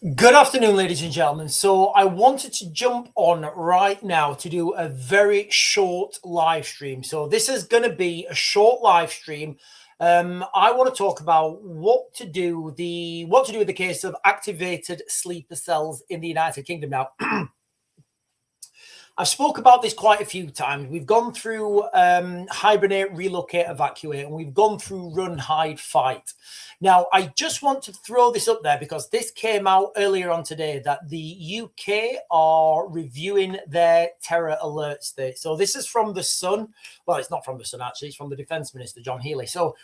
Good afternoon, ladies and gentlemen. So I wanted to jump on right now to do a very short live stream. So this is going to be a short live stream. I want to talk about what to do with the case of activated sleeper cells in the United Kingdom. Now, I've spoke about this quite a few times. We've gone through hibernate, relocate, evacuate, and we've gone through run, hide, fight. Now, I just want to throw this up there because this came out earlier on today that the UK are reviewing their terror alert state. So this is from The Sun. Well, it's not from The Sun, actually. It's from the Defence Minister, John Healey. So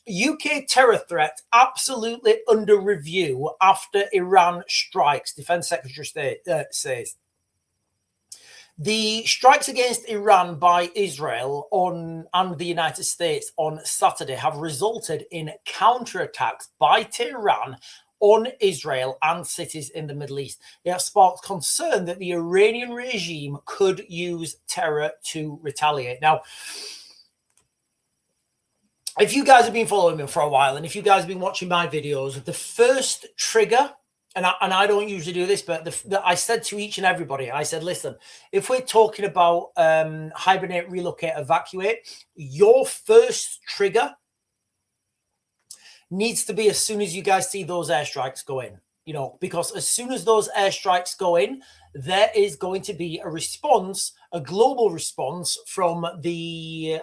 UK terror threat absolutely under review after Iran strikes, Defence Secretary State says. The strikes against Iran by Israel and the United States on Saturday have resulted in counterattacks by Tehran on Israel and cities in the Middle East. They have sparked concern that the Iranian regime could use terror to retaliate. Now, if you guys have been following me for a while, and if you guys have been watching my videos, the first trigger, and I don't usually do this, but I said to each and everybody, I said, listen, if we're talking about hibernate, relocate, evacuate, your first trigger needs to be as soon as you guys see those airstrikes go in, because as soon as those airstrikes go in, there is going to be a response, a global response from the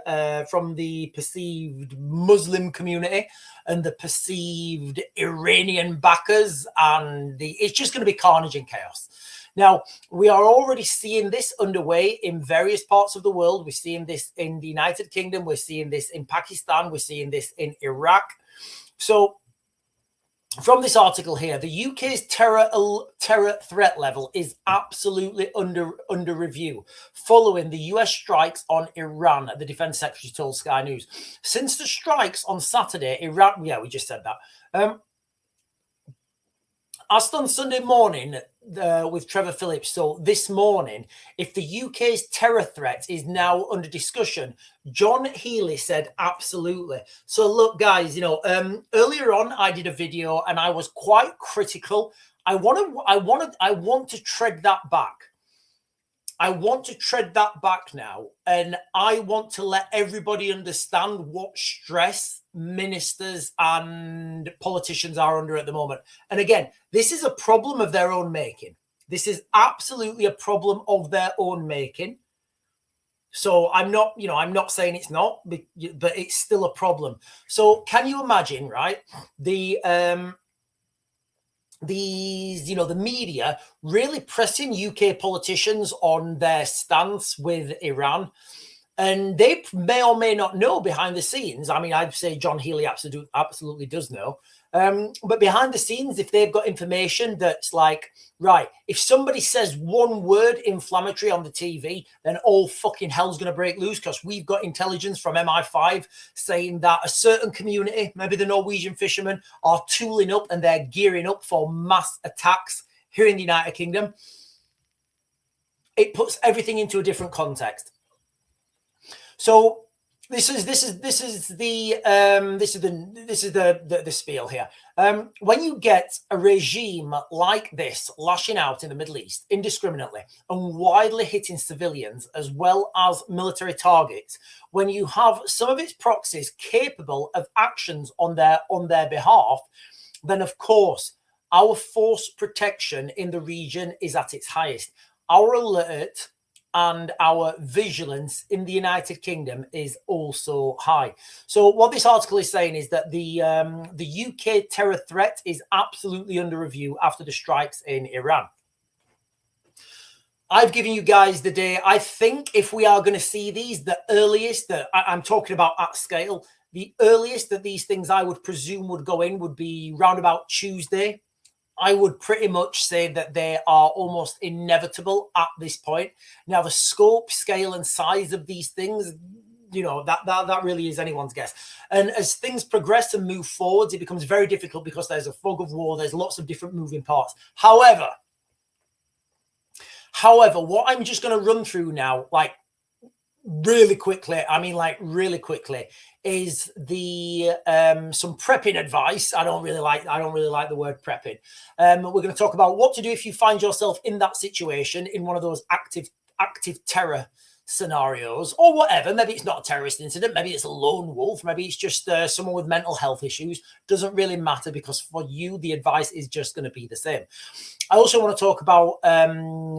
perceived Muslim community and the perceived Iranian backers, and it's just going to be carnage and chaos. Now, we are already seeing this underway in various parts of the world. We're seeing this in the United Kingdom. We're seeing this in Pakistan. We're seeing this in Iraq. So, from this article here, the UK's terror threat level is absolutely under review following the US strikes on Iran, the Defense Secretary told Sky News. Since the strikes on Saturday, Iran, we just said that. Asked on Sunday morning with Trevor Phillips, so this morning, if the UK's terror threat is now under discussion, John Healey said absolutely. So look, guys, earlier on I did a video and I was quite critical. I want to tread that back. I want to tread that back now, and I want to let everybody understand what stress ministers and politicians are under at the moment. And again, this is a problem of their own making. This is absolutely a problem of their own making. So I'm not saying it's not, but it's still a problem. So can you imagine, right? The media really pressing UK politicians on their stance with Iran. And they may or may not know behind the scenes. I mean, I'd say John Healey absolutely does know. But behind the scenes, if they've got information that's like, right, if somebody says one word inflammatory on the TV, then all fucking hell's going to break loose because we've got intelligence from MI5 saying that a certain community, maybe the Norwegian fishermen, are tooling up and they're gearing up for mass attacks here in the United Kingdom. It puts everything into a different context. So this is the spiel here. When you get a regime like this lashing out in the Middle East indiscriminately and widely hitting civilians as well as military targets, when you have some of its proxies capable of actions on their behalf, then of course our force protection in the region is at its highest. Our alert and our vigilance in the United Kingdom is also high. So what this article is saying is that the UK terror threat is absolutely under review after the strikes in Iran. I've given you guys the day. I think if we are going to see these, the earliest that I'm talking about at scale, the earliest that these things I would presume would go in would be round about Tuesday. I would pretty much say that they are almost inevitable at this point. Now, the scope, scale, and size of these things, that really is anyone's guess. And as things progress and move forwards, it becomes very difficult because there's a fog of war. There's lots of different moving parts. However, what I'm just going to run through now, like really quickly, I mean, like really quickly, is the some prepping advice. I don't really like the word prepping. We're going to talk about what to do if you find yourself in that situation, in one of those active terror scenarios or whatever. Maybe it's not a terrorist incident, maybe it's a lone wolf, maybe it's just someone with mental health issues. Doesn't really matter, because for you the advice is just going to be the same. I also want to talk about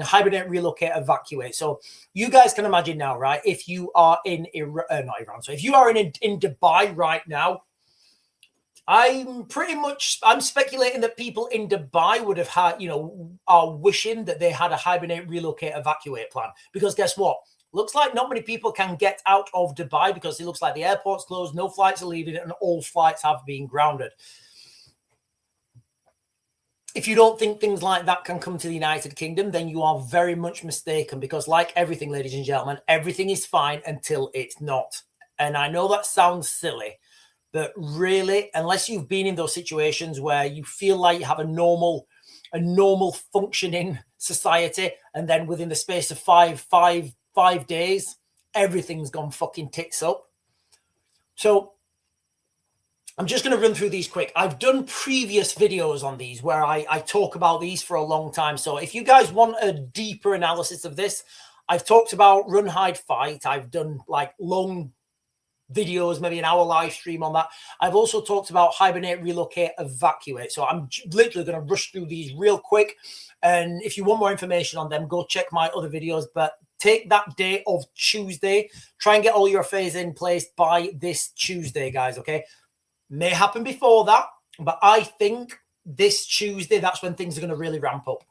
hibernate, relocate, evacuate. So you guys can imagine now, right? If you are in not Iran, so if you are in Dubai right now, I'm speculating that people in Dubai would have had, are wishing that they had a hibernate, relocate, evacuate plan. Because guess what? Looks like not many people can get out of Dubai, because it looks like the airport's closed, no flights are leaving, and all flights have been grounded. If you don't think things like that can come to the United Kingdom, then you are very much mistaken, because like everything, ladies and gentlemen, everything is fine until it's not. And I know that sounds silly, but really, unless you've been in those situations where you feel like you have a normal functioning society, and then within the space of five days, everything's gone fucking tits up. So I'm just going to run through these quick. I've done previous videos on these where I talk about these for a long time. So if you guys want a deeper analysis of this, I've talked about run, hide, fight. I've done like long videos, maybe an hour live stream on that. I've also talked about hibernate, relocate, evacuate. So I'm literally going to rush through these real quick. And if you want more information on them, go check my other videos. But take that day of Tuesday. Try and get all your affairs in place by this Tuesday, guys, okay? May happen before that, but I think this Tuesday, that's when things are going to really ramp up.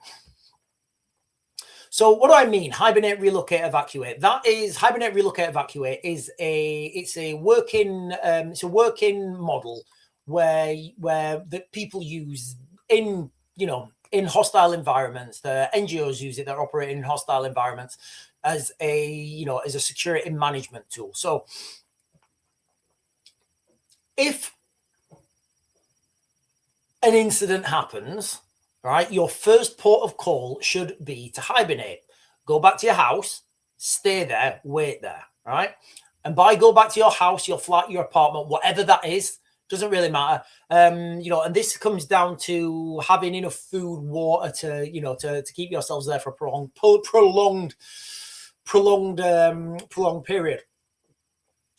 So what do I mean? Hibernate, relocate, evacuate. That is hibernate, relocate, evacuate is a working model where the people use in hostile environments. The NGOs use it. They're operating in hostile environments as a security management tool. So if an incident happens, right, your first port of call should be to hibernate. Go back to your house, stay there, wait there, right? And by go back to your house, your flat, your apartment, whatever that is, doesn't really matter. And this comes down to having enough food, water to keep yourselves there for a prolonged period.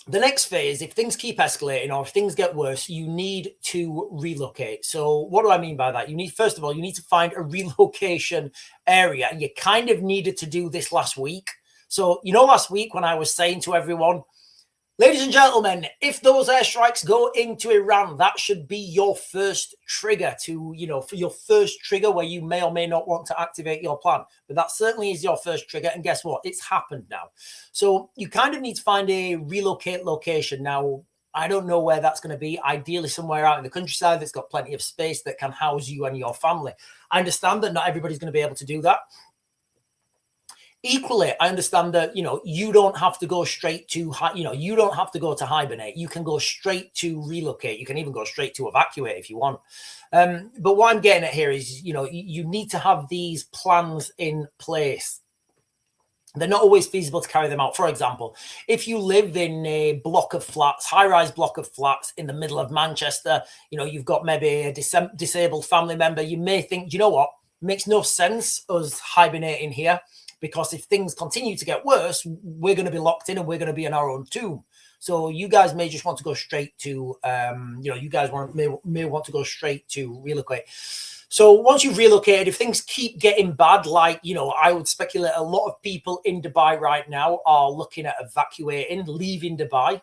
The next phase, if things keep escalating or if things get worse, you need to relocate. So what do I mean by that? First of all, you need to find a relocation area. And you kind of needed to do this last week. So, last week when I was saying to everyone, ladies and gentlemen, if those airstrikes go into Iran, that should be your first trigger for your first trigger where you may or may not want to activate your plan. But that certainly is your first trigger. And guess what? It's happened now. So you kind of need to find a relocate location. Now, I don't know where that's going to be. Ideally, somewhere out in the countryside that's got plenty of space that can house you and your family. I understand that not everybody's going to be able to do that. Equally, I understand that, you don't have to go straight to, you don't have to go to hibernate. You can go straight to relocate. You can even go straight to evacuate if you want. But what I'm getting at here is, you need to have these plans in place. They're not always feasible to carry them out. For example, if you live in a block of flats, high-rise block of flats in the middle of Manchester, you've got maybe a disabled family member, you may think, you know what, makes no sense us hibernating here. Because if things continue to get worse, we're going to be locked in and we're going to be in our own tomb. So you guys may just want to go straight to, you guys may want to go straight to relocate. So once you've relocated, if things keep getting bad, like, I would speculate a lot of people in Dubai right now are looking at evacuating, leaving Dubai.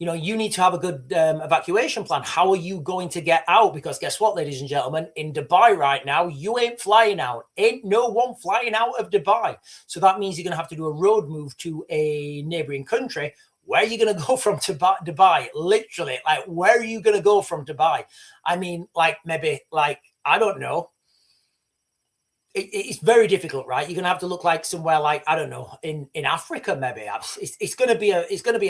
You need to have a good evacuation plan. How are you going to get out? Because guess what, ladies and gentlemen, in Dubai right now, you ain't flying out. Ain't no one flying out of Dubai. So that means you're going to have to do a road move to a neighboring country. Where are you going to go from Dubai? Literally, like, where are you going to go from Dubai? I mean, maybe I don't know. It's very difficult, right? You're gonna have to look like somewhere like, I don't know, in Africa maybe. It's gonna be a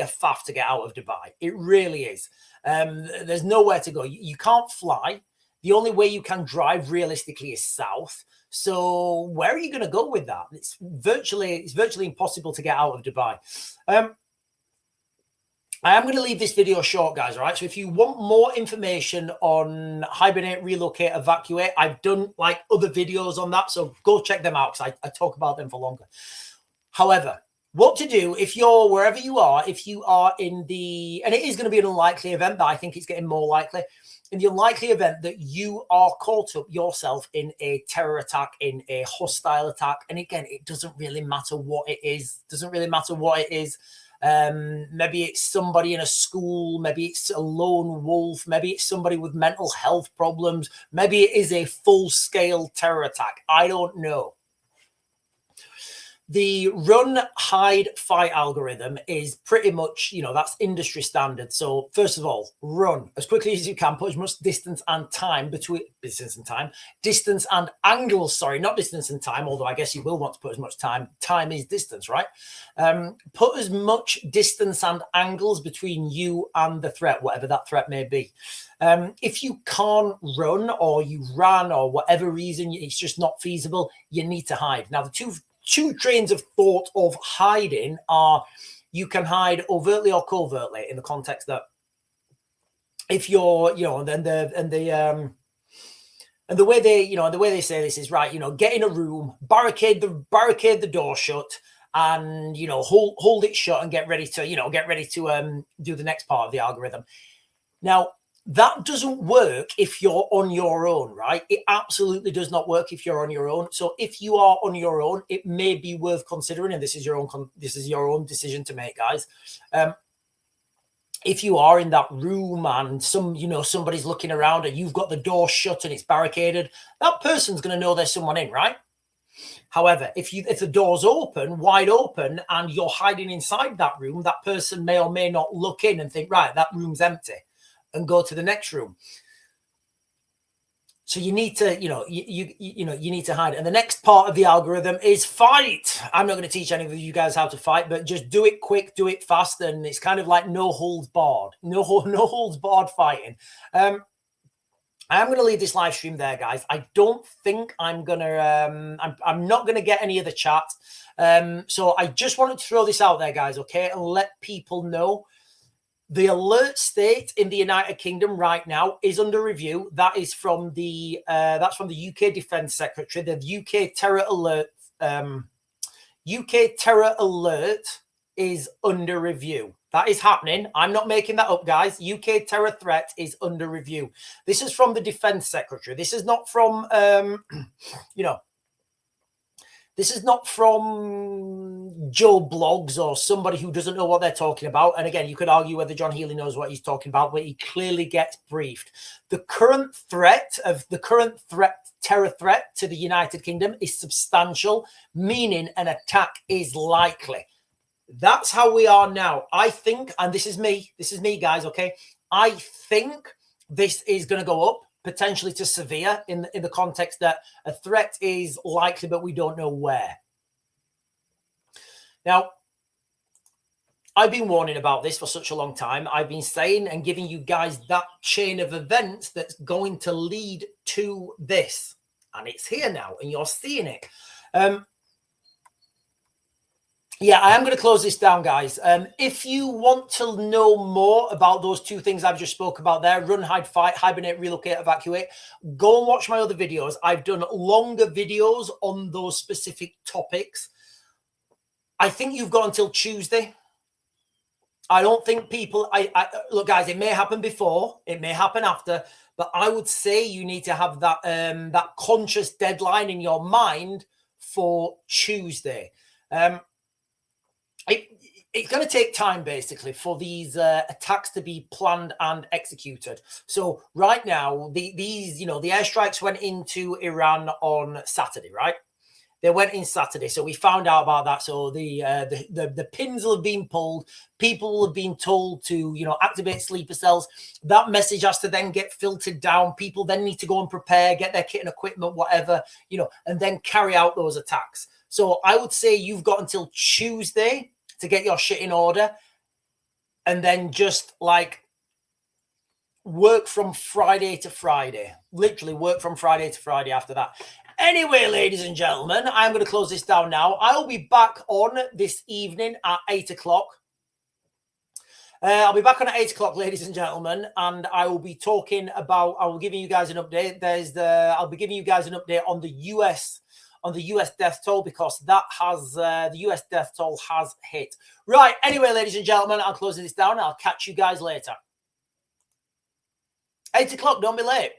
faff to get out of Dubai. It really is. There's nowhere to go. You can't fly. The only way you can drive realistically is south. So where are you going to go with that? It's virtually impossible to get out of Dubai. I am going to leave this video short, guys, all right? So if you want more information on hibernate, relocate, evacuate, I've done like other videos on that, so go check them out because I talk about them for longer. However, what to do if you're wherever you are, if you are in the, and it is going to be an unlikely event, but I think it's getting more likely, in the unlikely event that you are caught up yourself in a terror attack, in a hostile attack, and again, it doesn't really matter what it is, maybe it's somebody in a school, maybe it's a lone wolf, maybe it's somebody with mental health problems, maybe it is a full-scale terror attack. I don't know. The run, hide, fight algorithm is pretty much, that's industry standard. So first of all, run as quickly as you can, put as much distance and angles, sorry, not distance and time, although I guess you will want to put as much time. Time is distance, right? Put as much distance and angles between you and the threat, whatever that threat may be. If you can't run or you ran or whatever reason, it's just not feasible, you need to hide. Now, the two trains of thought of hiding are you can hide overtly or covertly, in the context that if you're, and the way they say this is right, get in a room, barricade the door shut, and hold it shut and get ready to do the next part of the algorithm. Now, that doesn't work if you're on your own, right? It absolutely does not work if you're on your own. So if you are on your own, it may be worth considering, and this is your own decision to make, guys. If you are in that room and somebody's looking around and you've got the door shut and it's barricaded, that person's going to know there's someone in, right? However, if the door's wide open, and you're hiding inside that room, that person may or may not look in and think, right, that room's empty, and go to the next room. So you need to, you need to hide. And the next part of the algorithm is fight. I'm not going to teach any of you guys how to fight, but just do it quick, do it fast, and it's kind of like no holds barred fighting. I am going to leave this live stream there, guys. I don't think I'm going to, I'm not going to get any of the chat. So I just wanted to throw this out there, guys, okay, and let people know. The alert state in the United Kingdom right now is under review. That is from the UK Defence Secretary. The UK terror alert is under review. That is happening. I'm not making that up, guys. UK terror threat is under review. This is from the Defence Secretary. This is not from This is not from Joe Blogs or somebody who doesn't know what they're talking about. And again, you could argue whether John Healy knows what he's talking about, but he clearly gets briefed. The current terror threat to the United Kingdom is substantial, meaning an attack is likely. That's how we are now. I think, and this is me, guys, okay? I think this is going to go up, potentially to severe, in the context that a threat is likely, but we don't know where. Now, I've been warning about this for such a long time. I've been saying and giving you guys that chain of events that's going to lead to this. And it's here now, and you're seeing it. Yeah, I am going to close this down, guys. If you want to know more about those two things I've just spoke about there, run, hide, fight, hibernate, relocate, evacuate, go and watch my other videos. I've done longer videos on those specific topics. I think you've got until Tuesday. I don't think people, look, guys, it may happen before, it may happen after, but I would say you need to have that, that conscious deadline in your mind for Tuesday. It's going to take time, basically, for these attacks to be planned and executed. So right now, the airstrikes went into Iran on Saturday, right? They went in Saturday, so we found out about that. So the pins will have been pulled. People will have been told to, activate sleeper cells. That message has to then get filtered down. People then need to go and prepare, get their kit and equipment, whatever, and then carry out those attacks. So I would say you've got until Tuesday to get your shit in order, and then just like work from Friday to Friday. Literally work from Friday to Friday after that. Anyway, ladies and gentlemen, I'm going to close this down now. I'll be back on this evening at 8 o'clock. I'll be back on at 8 o'clock, ladies and gentlemen, and I will be talking about, I will give you guys an update. I'll be giving you guys an update on the US death toll, because that has, the US death toll has hit. Right. Anyway, ladies and gentlemen, I'm closing this down. I'll catch you guys later. 8 o'clock, don't be late.